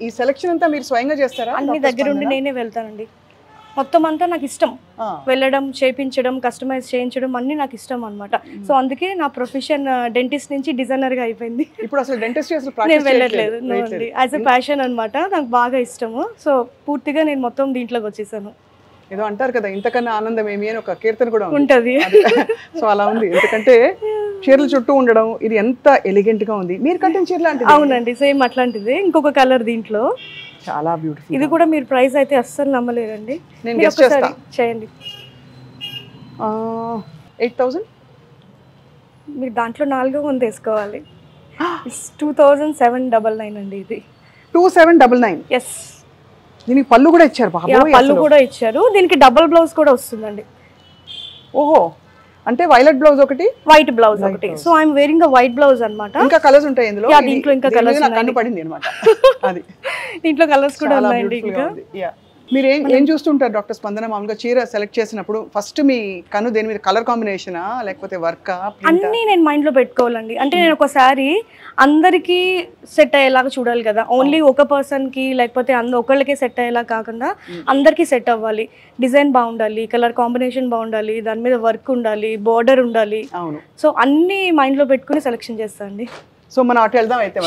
ఈ సెలక్షన్ అంతా మీరు స్వయంగా చేస్తారా? అన్ని దగ్గర ఉండి నేనే వెళ్తానండి. మొత్తం అంతా నాకు ఇష్టం, వెళ్ళడం, చేయించడం, కస్టమైజ్ చేయించడం అన్ని నాకు ఇష్టం అన్నమాట. సో అందుకే నా ప్రొఫెషన్ డెంటిస్ట్ నుంచి డిజైనర్ గా అయిపోయింది. ఇప్పుడు అసలు డెంటిస్ట్ అసలు నేను ప్రాక్టీస్ వెళ్ళట్లేదు, యాజ్ ఎ ప్యాషన్ అన్నమాట. నాకు బాగా ఇష్టము. సో పూర్తిగా నేను మొత్తం దీంట్లోకి వచ్చేసాను. ఏదో అంటారు కదా, ఇంతకన్నా ఆనందం ఏమి అని ఒక కీర్తన కూడా ఉంటది. సో అలా ఉంది. ఎందుకంటే చీరలు చుట్టూ ఉండడం, ఇది ఎంత ఎలిగెంట్ గా ఉంది. మీరు కట్టిన చీర లాంటిది? అవునండి, సేమ్ అట్లాంటిది. ఇంకొక కలర్ దీంట్లో. చాలా బ్యూటిఫుల్. ఇది కూడా మీరు ప్రైస్ అయితే అస్సలు నమ్మలేరండి. నేను గెస్ చేస్తా. చేయండి. 8,000. మీరు దాంట్లో 4 వంద వేసుకోవాలి. 2799 అండి ఇది. 2799. ఎస్. దీనికి పళ్ళు కూడా ఇచ్చారు బాబోయ్. పళ్ళు కూడా ఇచ్చారు. దీనికి డబుల్ బ్లౌజ్ కూడా వస్తుందండి. ఓహో, అంటే వైలెట్ బ్లౌజ్ ఒకటి, వైట్ బ్లౌజ్ ఒకటి. So I'm wearing a white blouse అన్నమాట. ఇంకా కలర్స్ ఉంటాయి ఇందులో? దీంట్లో ఇంకా కలర్స్ కన్ను పడింది అన్నమాట. అది దీంట్లో కలర్స్ కూడా ఉన్నాయండి. ఇంకా మీరు ఏం చూస్తుంటారు డాక్టర్ స్పందన? మామూలుగా చీర సెలెక్ట్ చేసినప్పుడు ఫస్ట్ మీ కన్ను దేని మీద? కలర్ కాంబినేషనా లేకపోతే వర్కా? అన్నీ నేను మైండ్లో పెట్టుకోవాలండి. అంటే నేను ఒకసారి అందరికీ సెట్ అయ్యేలాగా చూడాలి కదా. ఓన్లీ ఒక పర్సన్కి లేకపోతే ఒకళ్ళకే సెట్ అయ్యేలా కాకుండా అందరికీ సెట్ అవ్వాలి. డిజైన్ బాగుండాలి, కలర్ కాంబినేషన్ బాగుండాలి, దాని మీద వర్క్ ఉండాలి, బోర్డర్ ఉండాలి. అవును. సో అన్నీ మైండ్లో పెట్టుకుని సెలెక్షన్ చేస్తాను అండి. సో మనం అటు వెళ్దాం అయితే.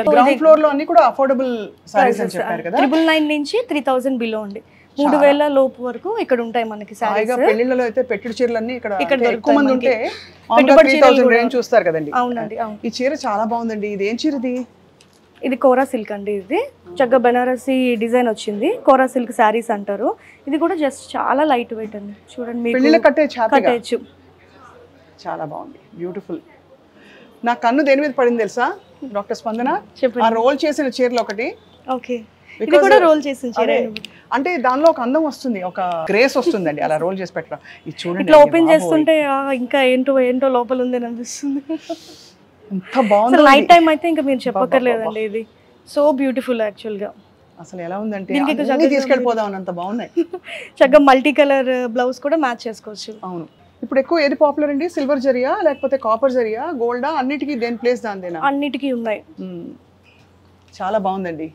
గ్రౌండ్ ఫ్లోర్ లో అన్ని కూడా అఫోర్డబుల్ సారీస్ అని చెప్పారు కదా. 999 నుంచి 3000 బిలో అండి. 3000 లోపు వరకు ఇక్కడ ఉంటాయి మనకి సారీస్. పెళ్లిళ్ళలో అయితే పెట్టుడు చీరలు అన్ని ఇక్కడ ఎక్కువ మంది ఉంటే 3000 రేంజ్ చూస్తారు కదండి. అవునండి, అవును. ఈ చీర చాలా బాగుందండి. ఇది ఏం చీర? ఇది కోరా సిల్క్ అండి. ఇది చక్కగా బెనారసీ డిజైన్ వచ్చింది. కోరా సిల్క్ శారీస్ అంటారు. ఇది కూడా జస్ట్ చాలా లైట్ వెయిట్ అండి. చూడండి, పెళ్లిళ్ళకి కట్టేయచ్చు. చాలా బాగుంది, బ్యూటిఫుల్. నా కన్ను దేని మీద పడింది తెలుసా డాక్టర్ స్పందన? ఆ రోల్ చేసిన చీరలు ఒకటి. ఓకే, ఇది కూడా రోల్ చేసిన చీర. అంటే దానిలో ఒక అందం వస్తుంది, ఒక గ్రేస్ వస్తుందండి అలా రోల్ చేసి పెట్టడం. ఇది చూడండి, ఇట్లా ఓపెన్ చేస్తుంటే ఇంకా ఏంటో లోపల ఉంది అని అనిపిస్తుంది. ఎంత బాగుంది. నైట్ టైం అయితే ఇంకా మీరు చెప్పక్కర్లేదండి. ఇది సో బ్యూటిఫుల్ యాక్చువల్ గా. అసలు ఎలా ఉందంటే తీసుకెళ్ళిపోదాం అన్నంత బాగున్నాయి. చక్కగా మల్టీ కలర్ బ్లౌజ్ కూడా మ్యాచ్ చేసుకోవచ్చు. అవును. ఇప్పుడు ఎక్కువ ఏది పాపులర్ అండి? సిల్వర్ జరియా లేకపోతే కాపర్ జరియా, గోల్డా? అన్నిటికీ దేని ప్లేస్ దాందేనా? అన్నిటికీ ఉన్నాయి. చాలా బాగుందండి.